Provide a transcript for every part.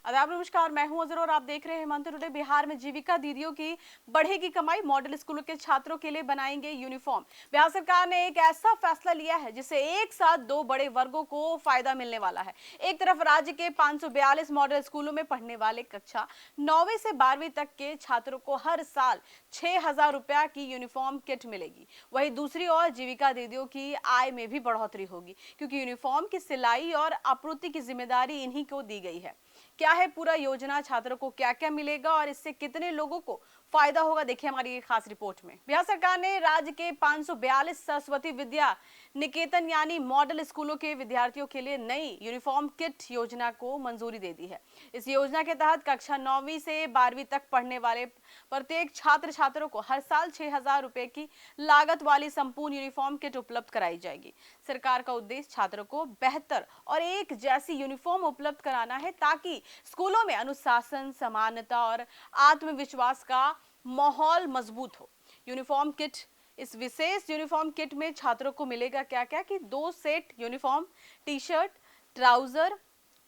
आदाब नमस्कार, मैं हूं अजर और आप देख रहे हैं मंत्र टुडे। बिहार में जीविका दीदियों की बढ़ेगी कमाई, मॉडल स्कूलों के छात्रों के लिए बनाएंगे यूनिफॉर्म। बिहार सरकार ने एक ऐसा फैसला लिया है जिससे एक साथ दो बड़े वर्गों को फायदा मिलने वाला है। एक तरफ राज्य के 542 मॉडल स्कूलों में पढ़ने वाले कक्षा 9वीं से 12वीं तक के छात्रों को हर साल 6,000 रुपया की यूनिफॉर्म किट मिलेगी। वहीं दूसरी ओर जीविका दीदियों की आय में भी बढ़ोतरी होगी, क्योंकि यूनिफॉर्म की सिलाई और आपूर्ति की जिम्मेदारी इन्हीं को दी गई है। क्या है पूरा योजना, छात्रों को क्या क्या मिलेगा और इससे कितने लोगों को फायदा होगा, देखिए हमारी ये खास रिपोर्ट में। बिहार सरकार ने राज्य के 542 सरस्वती विद्या निकेतन यानी मॉडल स्कूलों के विद्यार्थियों के लिए नई यूनिफॉर्म किट योजना को मंजूरी दे दी है। इस योजना के तहत कक्षा 9वीं से 12वीं तक पढ़ने वाले प्रत्येक छात्र छात्रों को हर साल 6,000 रुपए की लागत वाली संपूर्ण यूनिफॉर्म किट उपलब्ध कराई जाएगी। सरकार का उद्देश्य छात्रों को बेहतर और एक जैसी यूनिफॉर्म उपलब्ध कराना है, ताकि स्कूलों में अनुशासन, समानता और आत्मविश्वास का माहौल मजबूत हो। यूनिफॉर्म किट, इस विशेष यूनिफॉर्म किट में छात्रों को मिलेगा क्या क्या कि 2 set uniform, T shirt, trouser,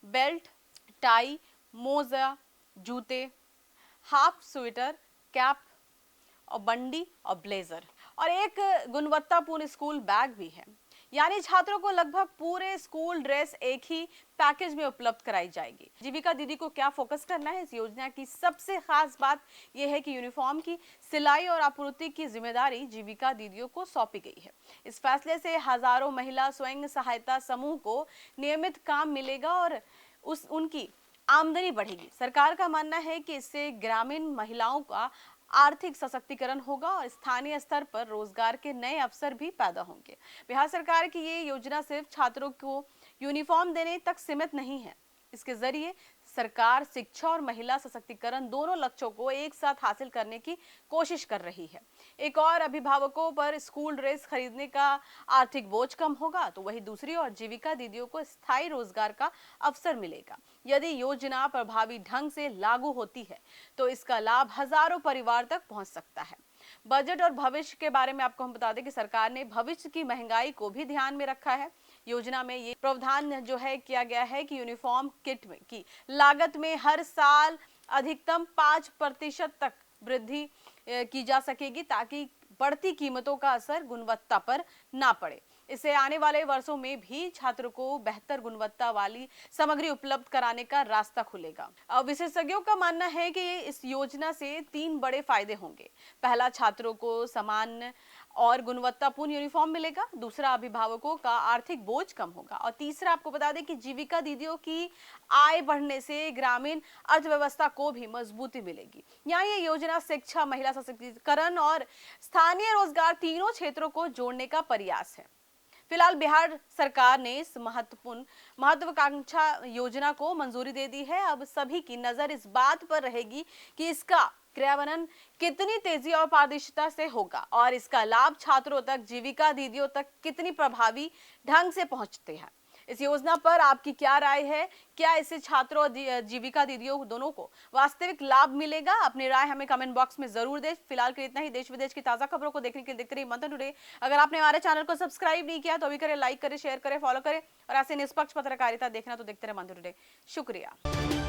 belt, tie, मोजा, जूते, हाफ स्वेटर, कैप और बंडी और ब्लेजर, और एक गुणवत्तापूर्ण स्कूल बैग भी है। यानी छात्रों को लगभग पूरे स्कूल ड्रेस एक ही पैकेज में उपलब्ध कराई जाएगी। जीविका दीदी को क्या फोकस करना है, इस योजना की सबसे खास बात यह है कि यूनिफॉर्म की सिलाई और आपूर्ति की जिम्मेदारी जीविका दीदियों को सौंपी गई है। इस फैसले से हजारों महिला स्वयं सहायता समूह को नियमित काम मिलेगा और उनकी आमदनी बढ़ेगी। सरकार का मानना है कि इससे ग्रामीण महिलाओं का आर्थिक सशक्तिकरण होगा और स्थानीय स्तर पर रोजगार के नए अवसर भी पैदा होंगे। बिहार सरकार की ये योजना सिर्फ छात्रों को यूनिफॉर्म देने तक सीमित नहीं है। इसके जरिए सरकार शिक्षा और महिला सशक्तिकरण दोनों लक्ष्यों को एक साथ हासिल करने की कोशिश कर रही है। एक और अभिभावकों पर स्कूल ड्रेस खरीदने का आर्थिक बोझ कम होगा, तो वही दूसरी ओर जीविका दीदियों को स्थायी रोजगार का अवसर मिलेगा। यदि योजना प्रभावी ढंग से लागू होती है तो इसका लाभ हजारों परिवार तक पहुंच सकता है। बजट और भविष्य के बारे में आपको हम बता दें कि सरकार ने भविष्य की महंगाई को भी ध्यान में रखा है। योजना में ये प्रावधान जो है किया गया है कि यूनिफॉर्म किट में की लागत में हर साल अधिकतम 5% तक वृद्धि की जा सकेगी, ताकि बढ़ती कीमतों का असर गुणवत्ता पर ना पड़े। इससे आने वाले वर्षों में भी छात्रों को बेहतर गुणवत्ता वाली सामग्री उपलब्ध कराने का रास्ता खुलेगा। अब विशेषज्ञों का मानना है कि इस योजना से 3 बड़े फायदे होंगे। पहला, छात्रों को समान और गुणवत्तापूर्ण यूनिफॉर्म मिलेगा। दूसरा, अभिभावकों का आर्थिक बोझ कम होगा। और तीसरा, आपको बता दें कि जीविका दीदियों की आय बढ़ने से ग्रामीण अर्थव्यवस्था को भी मजबूती मिलेगी। यहाँ ये योजना शिक्षा, महिला सशक्तिकरण और स्थानीय रोजगार तीनों क्षेत्रों को जोड़ने का प्रयास है। फिलहाल बिहार सरकार ने इस महत्वाकांक्षा योजना को मंजूरी दे दी है। अब सभी की नजर इस बात पर रहेगी कि इसका क्रियान्वयन कितनी तेजी और पारदर्शिता से होगा और इसका लाभ छात्रों तक, जीविका दीदियों तक कितनी प्रभावी ढंग से पहुंचते हैं। इस योजना पर आपकी क्या राय है? क्या इससे छात्रों और जीविका दीदियों दोनों को वास्तविक लाभ मिलेगा? अपनी राय हमें कमेंट बॉक्स में जरूर दें। फिलहाल के इतना ही। देश विदेश की ताजा खबरों को देखने के लिए देखते रहिए मंथन टुडे। अगर आपने हमारे चैनल को सब्सक्राइब नहीं किया तो अभी करें, लाइक करें, शेयर करें, फॉलो करें और ऐसे निष्पक्ष पत्रकारिता देखना तो देखते रहे मंथन टुडे। शुक्रिया।